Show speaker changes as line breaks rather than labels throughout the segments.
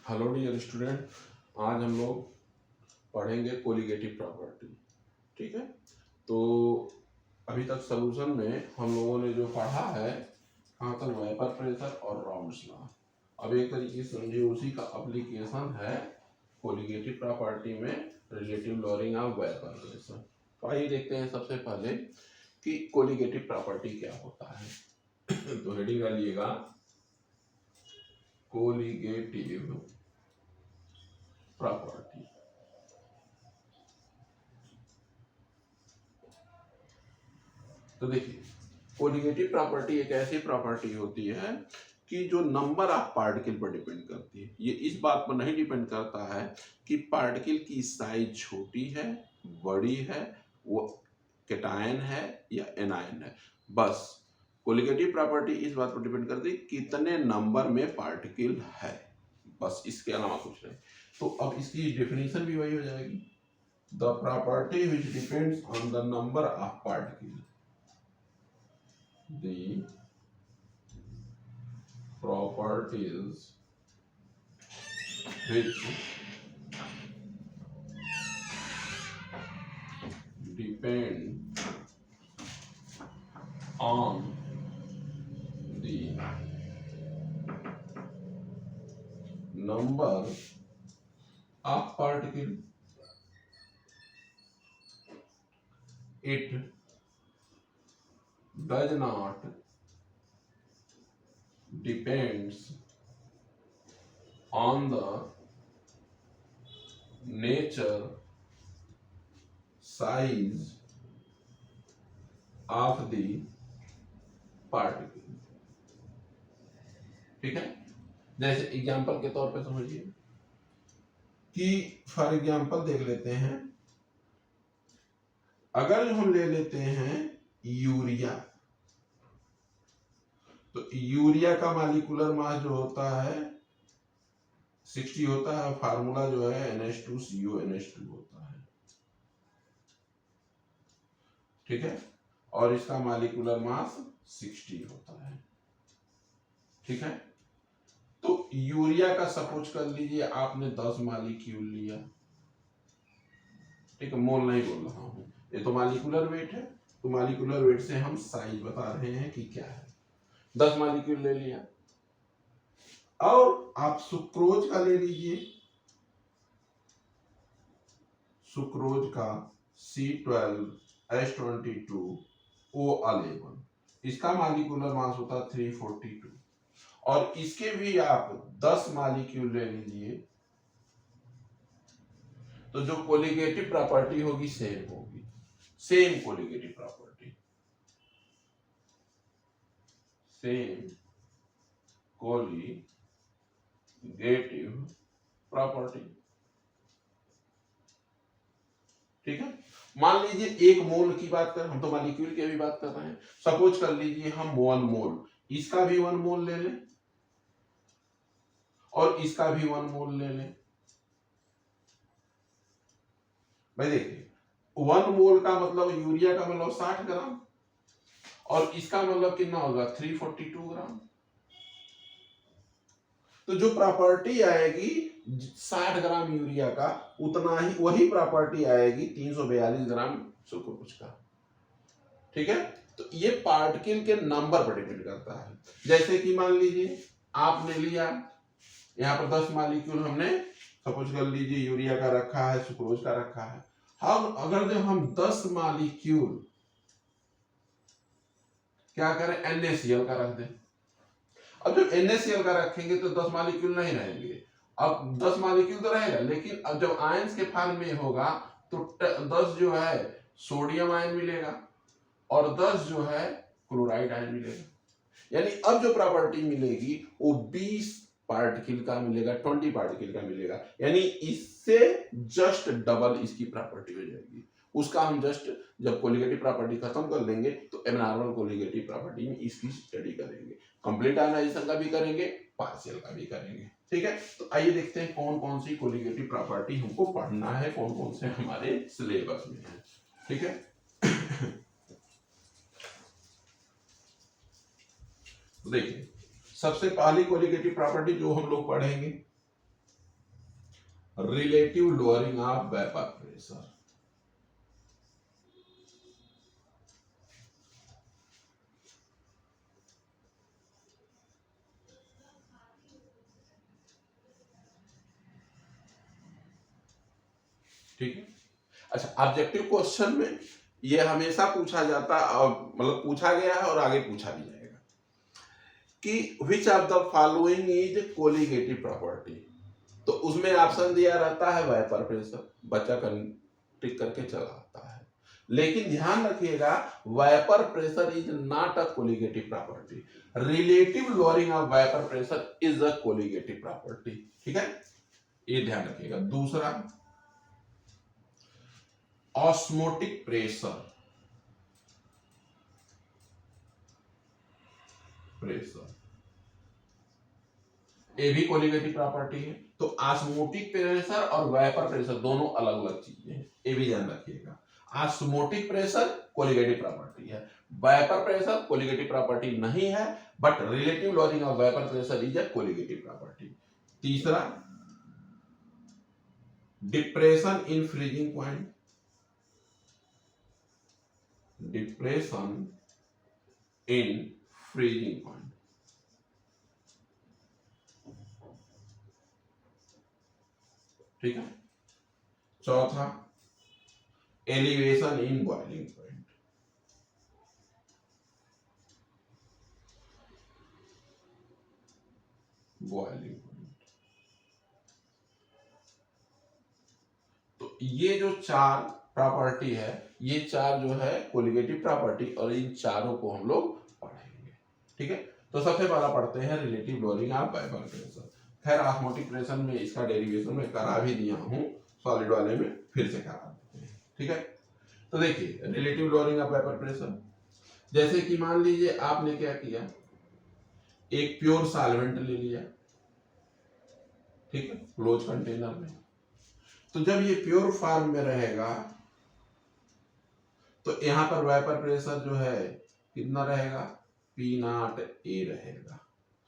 Hello dear student, आज हम लोग पढ़ेंगे कोलिगेटिव प्रॉपर्टी। ठीक है, तो अभी तक सॉल्यूशन में हम लोगों ने जो पढ़ा है कहाँ तक, वेपर प्रेशर और राउंड्स लॉ। अब एक तरीके से समझिए उसी का एप्लीकेशन है कोलिगेटिव प्रॉपर्टी में, relative lowering of vapour pressure. तो आइए देखते हैं सबसे पहले कि कोलिगेटिव प्रॉपर्टी क्या होता है। तो हेडिंग डालिएगा कोलिगेटिव प्रॉपर्टी। तो देखिए, कोलिगेटिव प्रॉपर्टी एक ऐसी प्रॉपर्टी होती है कि जो नंबर ऑफ पार्टिकल पर डिपेंड करती है। ये इस बात पर नहीं डिपेंड करता है कि पार्टिकल की साइज छोटी है, बड़ी है, वो कैटायन है या एनायन है। बस कोलिगेटिव प्रॉपर्टी इस बात पर डिपेंड करती है कितने नंबर में पार्टिकल है, बस इसके अलावा कुछ नहीं। तो अब इसकी डेफिनेशन भी वही हो जाएगी, the property which depends on the number of particle, the properties which depend on the number of particle, it does not depends on the nature, size of the particle। ठीक है, जैसे एग्जांपल के तौर पे समझिए कि फॉर एग्जांपल देख लेते हैं, अगर हम ले लेते हैं यूरिया, तो यूरिया का मॉलिक्यूलर मास जो होता है 60 होता है, फार्मूला जो है NH2CuNH2 होता है। ठीक है, और इसका मॉलिक्यूलर मास 60 होता है। ठीक है, तो यूरिया का सपोज कर लीजिए आपने 10 मॉलिक्यूल लिया। ठीक है, मोल नहीं बोल रहा हूं, ये तो मॉलिक्यूलर वेट है। तो मॉलिक्यूलर वेट से हम साइज बता रहे हैं कि क्या है। 10 मॉलिक्यूल ले लिया, और आप सुक्रोज का ले लीजिए, सुक्रोज का C12H22O11, इसका मॉलिक्यूलर मास होता है 342, और इसके भी आप 10 मॉलिक्यूल ले लीजिए, तो जो कोलिगेटिव प्रॉपर्टी होगी सेम होगी, same colligative property, same colligative property. ठीक है, मान लीजिए 1 मोल की बात कर, हम तो मॉलिक्यूल की भी बात कर रहे हैं। सपोज कर लीजिए हम 1 मोल, इसका भी 1 मोल ले लें और इसका भी 1 मोल ले लें। भाई देखिए, 1 मोल का मतलब यूरिया का मतलब 60 ग्राम, और इसका मतलब कितना होगा 342 ग्राम। तो जो प्रॉपर्टी आएगी 60 ग्राम यूरिया का, उतना ही वही प्रॉपर्टी आएगी 342 ग्राम सुक्रोज का। ठीक है, तो ये पार्टिकल के नंबर पर डिपेंड करता है। जैसे कि मान लीजिए आपने लिया यहाँ पर 10 मॉलिक्यूल, हमने सपोज कर लीजिए यूरिया का रखा है, सुक्रोज का रखा है। हम अगर जब हम 10 मॉलिक्यूल क्या करें, NaCl का रख दें। अब जब NaCl का रखेंगे तो 10 मॉलिक्यूल नहीं रहेंगे, अब 10 मॉलिक्यूल तो रहेगा, लेकिन अब जब आयंस के फॉर्म में होगा तो 10 जो है सोडियम आयन मिलेगा और 10 जो है क्लोराइड आयन मिलेगा। यानी अब जो प्रॉपर्टी मिलेगी वो 20 पार्टिकल का मिलेगा, 20 पार्टिकल का मिलेगा, यानी इससे जस्ट डबल इसकी प्रॉपर्टी हो जाएगी। उसका हम जस्ट जब कोलिगेटिव प्रॉपर्टी खत्म कर लेंगे तो एबनॉर्मल कोलिगेटिव प्रॉपर्टी में इसकी स्टडी करेंगे, कंप्लीट आयनाइजेशन का भी करेंगे, पार्शियल का भी करेंगे। ठीक है, तो आइए देखते हैं कौन कौन सी कोलिगेटिव प्रॉपर्टी हमको पढ़ना है, कौन कौन से हमारे सिलेबस में है। ठीक है, देखिए सबसे पहली कोलिगेटिव प्रॉपर्टी जो हम लोग पढ़ेंगे relative lowering of vapour pressure. ठीक है। अच्छा, ऑब्जेक्टिव क्वेश्चन में ये हमेशा पूछा जाता और मतलब पूछा गया है और आगे पूछा भी जाएगा कि which of the following is colligative property. तो उसमें ऑप्शन दिया रहता है वेपर प्रेशर, बच्चा टिक करके चला आता है। लेकिन ध्यान रखिएगा, vapour pressure is not a colligative property, relative lowering of vapour pressure is a colligative property. ठीक है, ये ध्यान रखिएगा। दूसरा, ऑस्मोटिक प्रेशर, ये भी कोलिगेटिव प्रॉपर्टी है। तो ऑस्मोटिक प्रेशर और वेपर प्रेशर दोनों अलग अलग चीजें हैं, ये भी ध्यान रखिएगा। ऑस्मोटिक प्रेशर कोलिगेटिव प्रॉपर्टी है, वेपर प्रेशर कोलिगेटिव प्रॉपर्टी नहीं है, but relative lowering of vapour pressure is a colligative property. तीसरा, depression in freezing point, depression in freezing point. ठीक है। चौथा, elevation in boiling point, boiling point. तो ये जो चार प्रॉपर्टी है, ये चार जो है कोलिगेटिव प्रॉपर्टी, और इन चारों को हम लोग पढ़ेंगे। ठीक है। तो सबसे पहला पढ़ते हैं relative lowering of vapour pressure. खैर ऑस्मोटिक प्रेशर में इसका डेरिवेशन में करा भी दिया हूं, सॉलिड वाले में फिर से करा देते हैं। ठीक है। तो देखिए, relative lowering of vapour pressure, जैसे कि मान लीजिए आपने क्या किया, एक प्योर सॉल्वेंट ले लिया, ठीक है, क्लोज कंटेनर में। तो जब ये प्योर फॉर्म में रहेगा तो यहां पर वेपर प्रेशर जो है कितना रहेगा, P0 A रहेगा,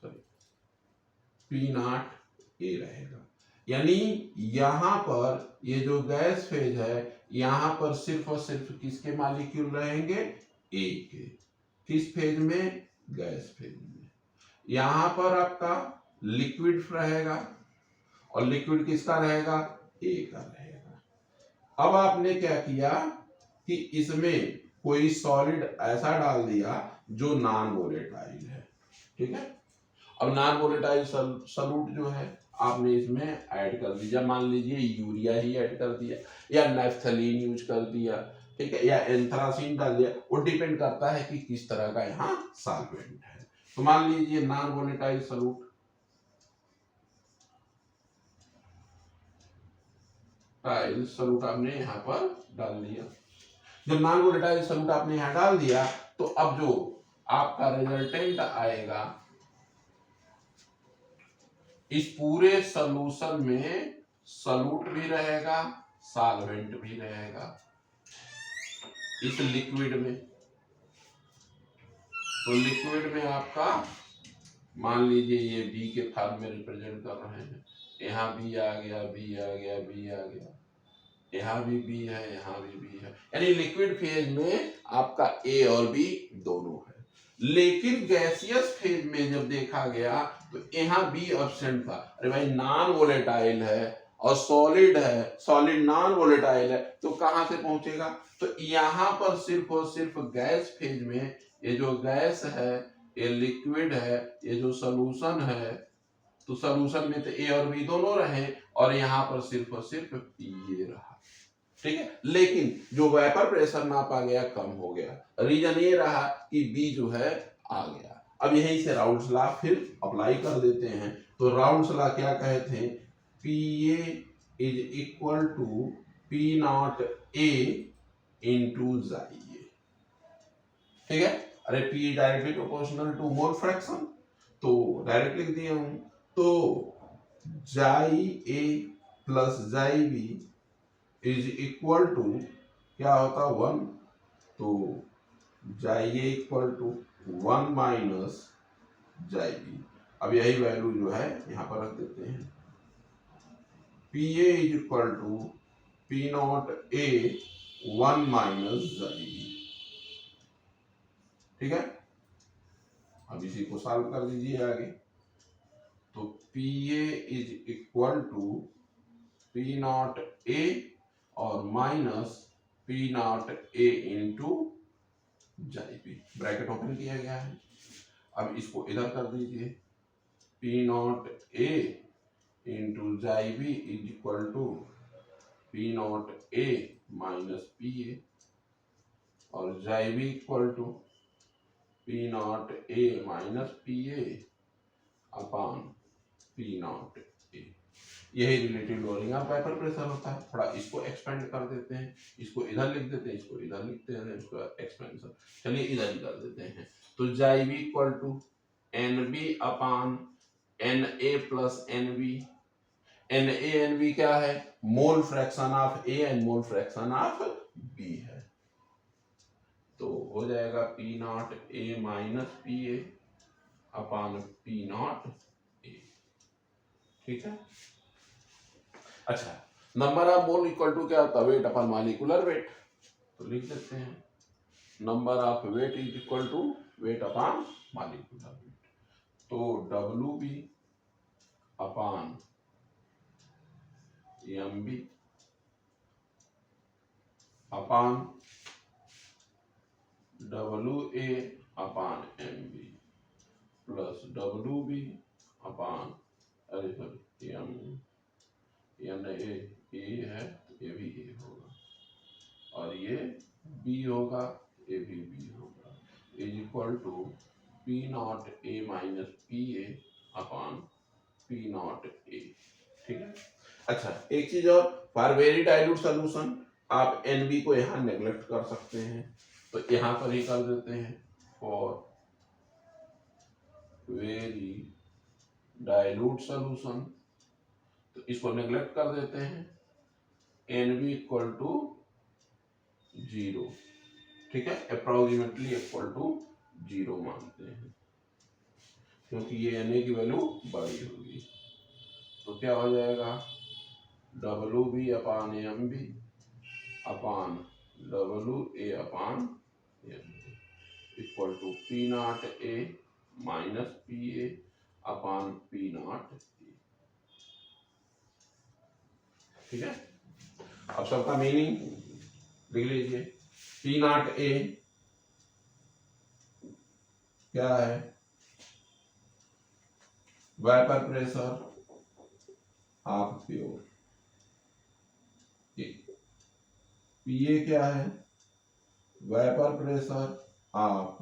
सॉरी P0 A रहेगा। यानी यहां पर ये जो गैस फेज है, यहां पर सिर्फ और सिर्फ किसके मॉलिक्यूल रहेंगे, A के। किस फेज में, गैस फेज में। यहां पर आपका लिक्विड रहेगा, और लिक्विड किसका रहेगा, A का रहेगा। अब आपने क्या किया कि इसमें कोई सॉलिड ऐसा डाल दिया जो नॉन वोलेटाइल है। ठीक है। अब नॉन वोलेटाइल सॉल्यूट जो है आपने इसमें ऐड कर दिया, मान लीजिए यूरिया ही ऐड कर दिया, या नेफ्थलीन यूज कर दिया, ठीक है, या एंथ्रासीन डाल दिया। वो डिपेंड करता है कि किस तरह का यहाँ सॉल्वेंट है। तो मान लीजिए नॉन वोलेटाइल सॉल्यूट, सॉल्यूट आपने यहाँ पर डाल दिया। जब नॉन वोलेटाइल सॉल्यूट आपने यहाँ डाल दिया, तो अब जो आपका रिजल्टेंट आएगा, इस पूरे सॉल्यूशन में सॉल्यूट भी रहेगा, सॉल्वेंट भी रहेगा इस लिक्विड में। तो लिक्विड में आपका मान लीजिए ये बी के फॉर्म में रिप्रेजेंट कर रहे हैं, यहाँ बी आ गया, बी आ गया, बी आ गया, यहाँ भी बी है, यहाँ भी बी है। यानी लिक्विड फेज में आपका ए और बी दोनों है। लेकिन गैसियस फेज में जब देखा गया तो यहाँ बी एब्सेंट था। अरे भाई, नॉन वोलेटाइल है और सॉलिड है, सॉलिड नॉन वोलेटाइल है, तो कहां से पहुंचेगा। तो यहाँ पर सिर्फ और सिर्फ गैस फेज में ये जो गैस है, ये लिक्विड है, ये जो सोल्यूशन है, तो सोल्यूशन में तो ए और बी दोनों रहे, और यहाँ पर सिर्फ और सिर्फ ये रहा। ठीक है। लेकिन जो वेपर प्रेशर नापा गया कम हो गया, रीजन ये रहा कि बी जो है आ गया। अब यहीं से राउल्स लॉ फिर अप्लाई कर देते हैं। तो राउल्स लॉ क्या कहते हैं, P A is equal to P naught A into जाई ए। ठीक है। अरे P directly proportional to mole fraction, तो डायरेक्ट लिख दिया हूं। तो जाई ए प्लस जाई बी इज इक्वल टू क्या होता, 1। तो जाई ए इक्वल टू 1 माइनस जाई बी। अब यही वैल्यू जो है यहाँ पर रख देते हैं। PA is equal to P naught A 1 minus ZB। ठीक है, अब इसी को सॉल्व कर दीजिए आगे। तो PA is equal to P naught A और minus P naught A into ZB, bracket open किया गया है। अब इसको इधर कर दीजिए, P naught A into ZB is equal to P naught A minus PA और ZB equal to P naught A minus PA upon P naught A। यही relative lowering of vapour pressure होता है। थोड़ा इसको एक्सपेंड कर देते हैं, इसको इधर लिख देते हैं, इसको इधर लिखते हैं, इसको एक्सपेंशन, चलिए इधर ही कर देते हैं। तो ZB equal to NB upon NA plus NB। NA NB क्या है? Mole fraction of A and mole fraction of B है। तो हो जाएगा P naught A minus PA upon P naught A। ठीक है, अच्छा, number of mole equal to क्या होता है? Weight upon molecular weight. तो लिख देते हैं number of weight is equal to weight upon molecular weight. तो WB upon MB upon WA upon MB plus WB upon A है तो ये भी ए होगा और ये बी होगा, ये भी बी होगा, is equal to P naught A minus PA upon P naught A। ठीक है, अच्छा एक चीज और, फॉर वेरी डाइल्यूट सोल्यूशन आप NB को यहाँ नेग्लेक्ट कर सकते हैं, तो यहाँ पर ही कर देते हैं फॉर वेरी डाइल्यूट सोल्यूशन, तो इसको नेग्लेक्ट कर देते हैं, NB इक्वल टू 0। ठीक है, अप्रोक्सीमेटली इक्वल टू 0 मानते हैं क्योंकि ये Na की वैल्यू बड़ी होगी। तो क्या हो जाएगा WB upon MB upon WA upon MB equal to P naught A minus PA upon P naught A। ठीक है, अब सबका मीनिंग लिख लीजिए। P नॉट A क्या है? Vapour pressure of pure. PA क्या है? Vapour pressure of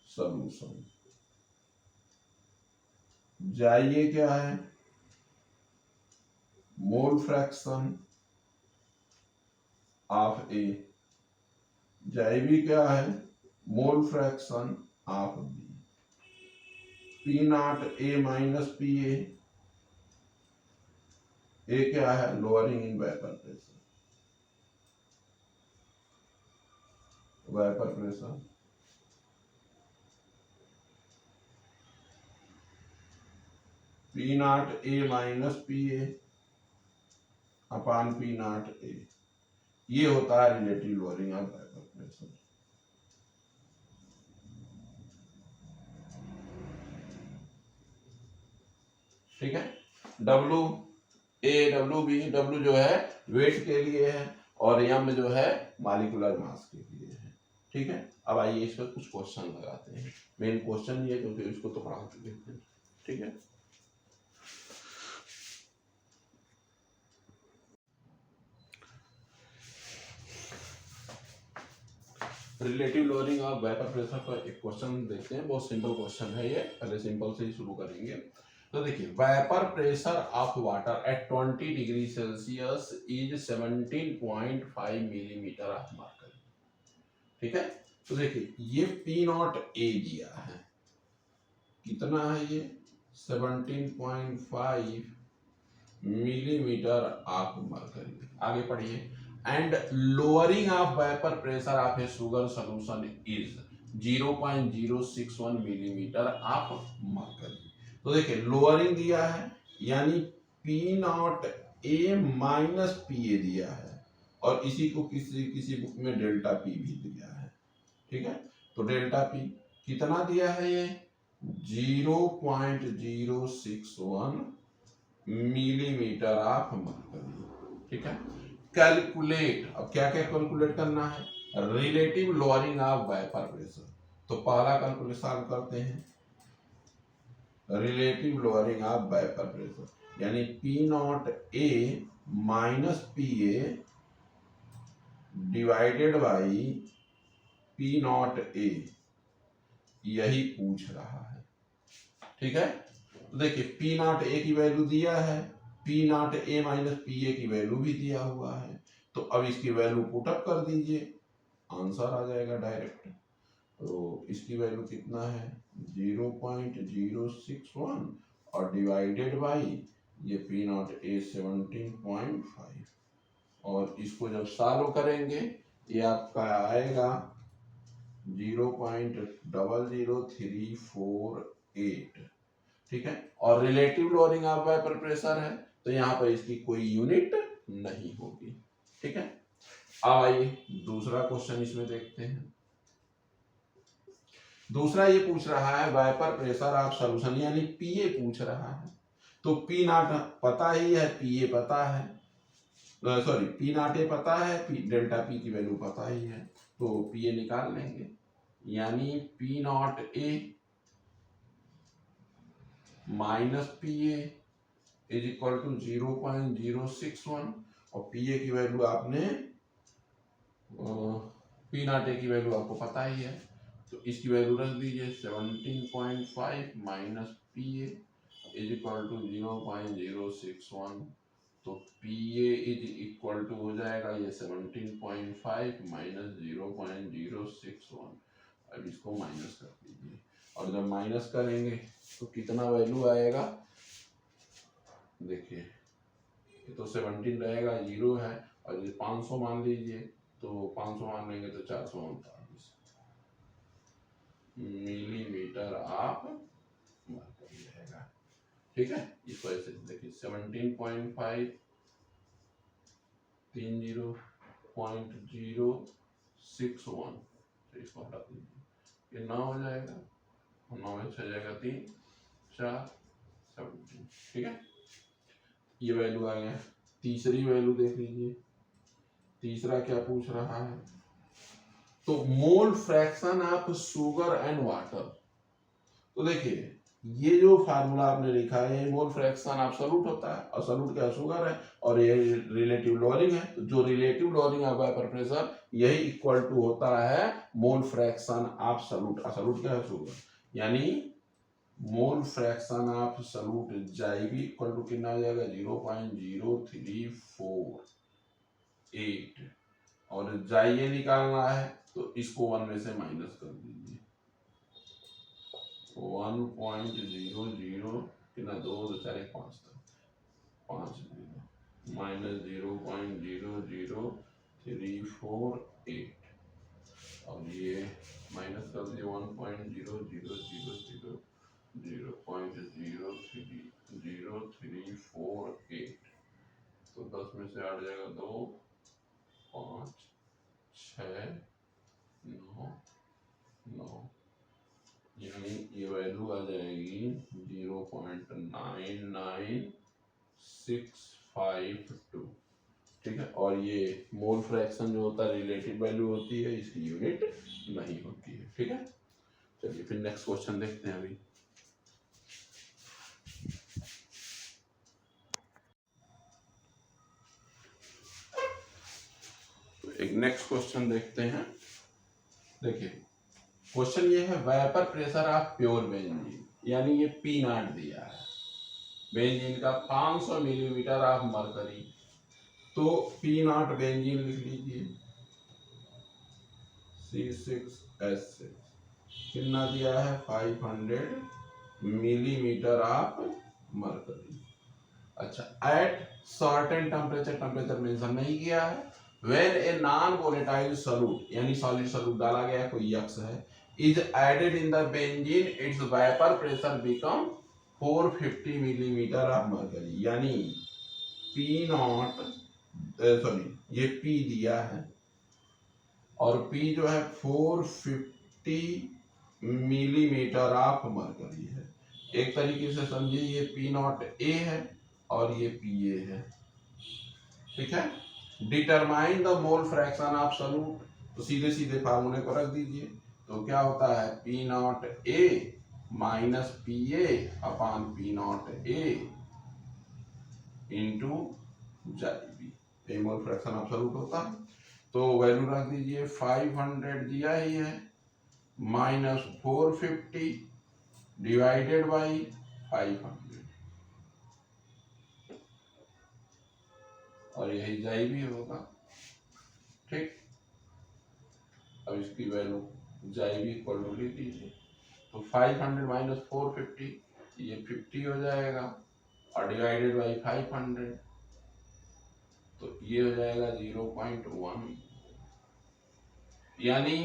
solution. जाइए क्या है? Mole fraction of A। जाइबी क्या है? Mole fraction of B। P naught A minus PA, A क्या है? Lowering in vapour pressure, vapour pressure P naught A minus PA upon P naught A। ये होता है relative lowering of vapour pressure. ठीक है, W जो है wait के लिए है और M जो है मॉलिक्यूलर मास के लिए है। ठीक है, अब आइए इस पर कुछ क्वेश्चन लगाते हैं। मेन क्वेश्चन ये, क्योंकि इसको तो पढ़ा चुके हैं। ठीक है, relative lowering of vapour pressure का एक क्वेश्चन देखते हैं। बहुत सिंपल क्वेश्चन है ये, पहले सिंपल से ही शुरू करेंगे। तो देखिए, vapour pressure of water at 20 degree Celsius is 17.5 millimetre of mercury. ठीक है, तो देखिए ये P नॉट A दिया है, कितना है ये? 17.5 मिलीमीटर ऑफ मर्करी। आगे पढ़िए, and lowering of vapor pressure of a sugar solution is 0.061 millimetre of mercury. तो देखिए लोअरिंग दिया है, यानी P not A minus P ए दिया है और इसी को किसी किसी बुक में डेल्टा पी भी दिया है। ठीक है, तो डेल्टा पी कितना दिया है ये 0.061 मिलीमीटर ऑफ मरकरी। ठीक है, कैलकुलेट, अब क्या क्या कैलकुलेट करना है, relative lowering of vapour pressure. तो पहला कैलकुलेशन करते हैं relative lowering of vapour pressure, यानी P naught A minus P A divided by P naught A, यही पूछ रहा है। ठीक है, तो देखिए पी नॉट ए की वैल्यू दिया है, P naught A minus P ए की वैल्यू भी दिया हुआ है, तो अब इसकी वैल्यू पुटअप कर दीजिए, आंसर आ जाएगा डायरेक्ट। तो इसकी वैल्यू कितना है 0.061 और डिवाइडेड बाई ये पी नॉट ए 17.5, और इसको जब सॉल्व करेंगे ये आपका आएगा 0.00348। ठीक है, और relative lowering of vapour pressure है तो यहाँ पर इसकी कोई यूनिट नहीं होगी। ठीक है, अब आइए दूसरा क्वेश्चन इसमें देखते हैं। दूसरा ये पूछ रहा है वेपर प्रेशर ऑफ सॉल्यूशन, यानी पीए पूछ रहा है। तो पी नॉट पता ही है, पीए पता है, सॉरी पी नॉट ए पता है, डेल्टा पी की वैल्यू पता ही है, तो पीए निकाल लेंगे, यानी P naught A minus P A is equal to 0.061, और पी ए की वैल्यू आपने पी नॉट ए की वैल्यू आपको पता ही है, तो इसकी वैल्यू रख दीजिए 17.5 minus P A is equal to 0.061, तो P A is equal to हो जाएगा ये 17.5 माइनस 0.061। अब इसको माइनस कर दीजिए, और जब माइनस करेंगे तो कितना वैल्यू आएगा, देखिए ये तो 17 रहेगा, 0 है, और ये 500 मान लीजिए, तो 500 मान लेंगे तो 439 मिलीमीटर ऑफ मरकरी रहेगा। ठीक है, इस वजह से देखिए 17.5 30.061, तो इसको हटा दीजिए, ये 9 हो जाएगा, 9 में 6 जाएगा 3 4 17। ठीक है, ये वैल्यू आ गया। तीसरी वैल्यू देख लीजिए, तीसरा क्या पूछ रहा है, तो मोल fraction of sugar and water. तो देखिए ये जो फार्मूला आपने लिखा है ये मोल फ्रैक्शन एब्सोल्यूट होता है, एब्सोल्यूट क्या शुगर है, और ये रिलेटिव लोअरिंग है, तो जो relative lowering of vapour pressure यही इक्वल टू होता है मोल फ्रैक्शन एब्सोल्यूट, एब्सोल्यूट क्या है शुगर, यानी मोल फ्रैक्शन ऑफ सॉल्यूट जाई भी इक्वल टू कितना हो जाएगा 0.0348, और जाई ये निकालना है तो इसको 1 में से माइनस कर दीजिए, 1.00 कितना 2 2 4 1 5 5 माइनस 0.00348, और ये माइनस कर दिए 1.0000.00348, तो 10 में से 8 जाएगा 2 5 6 9 9, यानी ये वैल्यू आ जाएगी 0.99652। ठीक है, और ये मोल फ्रैक्शन जो होता है रिलेटिव वैल्यू होती है, इसकी यूनिट नहीं होती है। ठीक है, चलिए फिर नेक्स्ट क्वेश्चन देखते हैं। अभी तो एक नेक्स्ट क्वेश्चन देखते हैं। देखिए क्वेश्चन ये है vapour pressure of pure benzene, यानी ये पी नॉट दिया है, बेंजीन का 500 मिलीमीटर ऑफ मरकरी, तो पी नॉट बेंजीन लिख लीजिए C6H6 कितना दिया है 500 मिलीमीटर ऑफ मरकरी। अच्छा, at certain temperature, temperature mention नहीं किया है, when a non volatile solute, यानी सॉलिड सॉल्यूट डाला गया कोई यक्स है, is added in the benzene, its vapour pressure become 450 millimetre of mercury, यानी पी नॉट, सॉरी ये पी दिया है और पी जो है 450 मिलीमीटर ऑफ मरकरी है। एक तरीके से समझिए ये पी नॉट ए है और ये पी ए है, ठीक है। Determine the mole fraction of solute, तो सीधे सीधे फार्मूले को रख दीजिए। तो क्या होता है P naught A minus P A upon P naught A into chi B, ये मोल फ्रैक्शन ऑफ सॉल्यूट होता है। तो वैल्यू रख दीजिए 500 दिया ही है माइनस 450 डिवाइडेड बाई 500 और यही जाईबी होगा, ठीक। अब इसकी वैल्यू जाईबी इक्वल टू लिख दीजिए। तो 500 माइनस 450 ये 50 हो जाएगा और डिवाइडेड बाई 500 तो ये हो जाएगा 0.1। यानी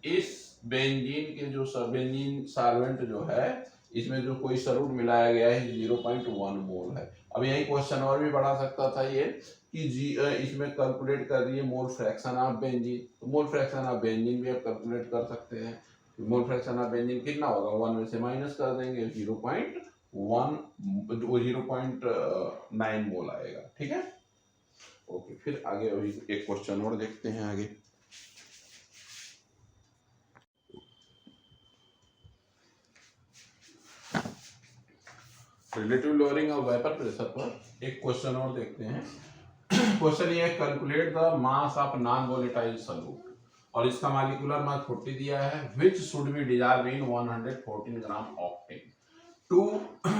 इस बेंजीन के जो बेंजीन सॉल्वेंट जो है इसमें जो कोई सॉल्यूट मिलाया गया है 0.1 मोल है। अब यही क्वेश्चन और भी बढ़ा सकता था ये कि इसमें कैलकुलेट कर दिए मोल फ्रैक्शन ऑफ बेंजीन, तो मोल फ्रैक्शन ऑफ बेंजीन भी आप कैलकुलेट कर सकते हैं। मोल फ्रैक्शन ऑफ बेंजीन कितना होगा, 1 में से माइनस कर देंगे 0.1, 0.9 मोल आएगा, ठीक है। ओके, फिर आगे अभी एक क्वेश्चन और देखते हैं आगे। Relative lowering of vapour pressure पर एक क्वेश्चन और देखते हैं। क्वेश्चन ये है calculate the mass of non volatile solute और इसका मॉलिक्यूलर मास 40 दिया है which should be dissolve in 114 gram octane to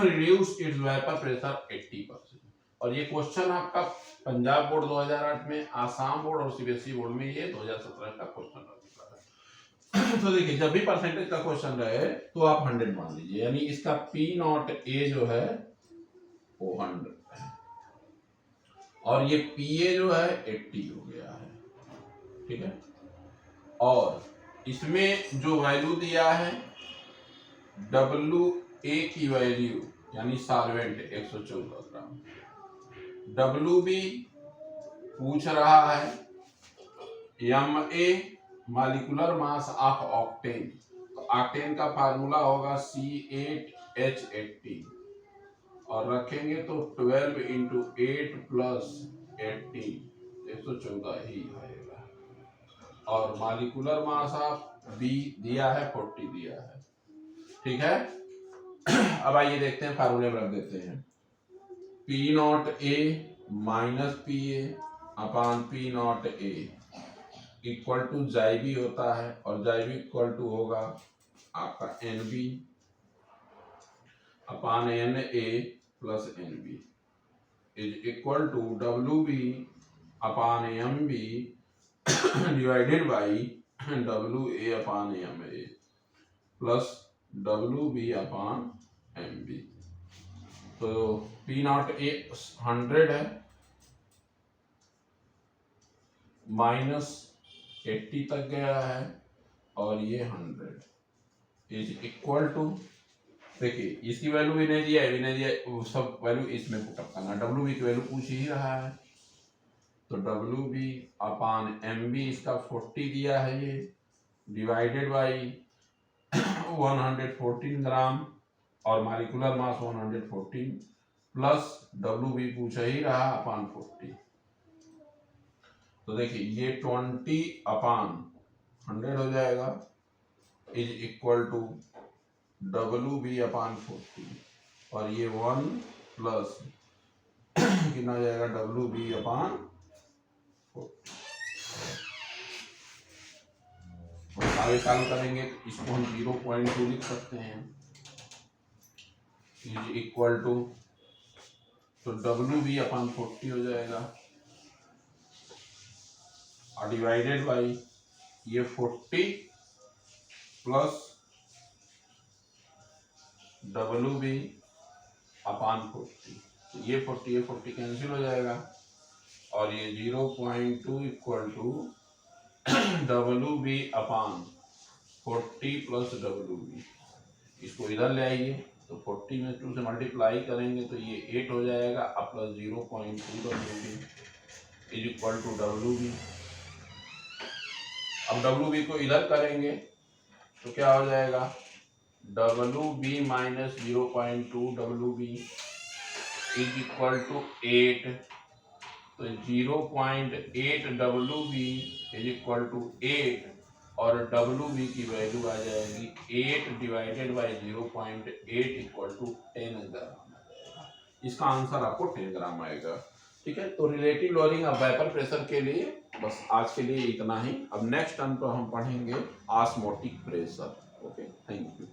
reduce its vapour pressure 80%। और ये क्वेश्चन आपका पंजाब बोर्ड 2008 में, आसाम बोर्ड और सीबीएसई बोर्ड में ये 2017 का क्वेश्चन है। तो देखिए जब भी परसेंटेज का क्वेश्चन रहे तो आप 100 मान लीजिए, यानी इसका पी नॉट ए जो है वो 100 है और ये पी ए जो है 80 हो गया है, ठीक है। और इसमें जो वैल्यू दिया है डब्ल्यू ए की वैल्यू यानी सॉल्वेंट 114 ग्राम, डब्ल्यू बी पूछ रहा है M A molecular mass of octane, तो ऑक्टेन का फार्मूला होगा C8H18 और रखेंगे तो 12 इंटू 8 प्लस 18 114 ही आएगा। और मॉलिक्यूलर मास ऑफ बी दिया है 40 दिया है, ठीक है। अब आइए देखते हैं, फार्मूले में रख देते हैं P naught A minus P A upon P naught A equal to chi B होता है और जाईबी इक्वल टू होगा आपका N B upon N A plus N B is equal to W B upon M B divided by W A upon M A plus W B upon M B. तो P naught A 100 है minus 80 तक गया है और ये 100 is equal to, देखिए इसकी value भी नहीं दिया है, भी नहीं दिया है, वो सब वैल्यू इसमें पुटअप करना। डब्ल्यू बी की वैल्यू पूछ ही रहा है तो W B upon M B इसका 40 दिया है ये डिवाइडेड बाई 114 ग्राम और molecular mass 114 plus W B पूछ ही रहा अपॉन 40। तो देखिए ये 20 अपॉन 100 हो जाएगा is equal to W B upon 40 और ये 1 प्लस कितना हो जाएगा डब्ल्यू बी अपॉन 40। आगे चालू करेंगे तो इसको हम 0.2 लिख सकते हैं इज इक्वल टू, तो डब्ल्यू बी अपॉन 40 हो जाएगा और डिवाइडेड बाई ये 40 प्लस डब्ल्यू बी अपॉन 40, ये 40 कैंसिल हो जाएगा और ये 0.2 equal to W B upon 40 plus W B, इसको इधर ले आइए तो तो 40 में 2 से मल्टीप्लाई करेंगे तो ये 8 हो जाएगा, अब plus 0.2 WB is equal to WB। अब WB को इधर करेंगे तो क्या हो जाएगा, WB minus 0.2 WB is equal to 8। तो 0.8 WB इज इक्वल टू 8 और WB की वैल्यू आ जाएगी 8 डिवाइडेड बाई 0.8 इक्वल टू 10 ग्राम। इसका आंसर आपको 10 ग्राम आएगा। ठीक है, तो relative lowering of vapour pressure के लिए बस आज के लिए इतना ही। अब नेक्स्ट टर्म को हम पढ़ेंगे osmotic pressure. Okay, thank you.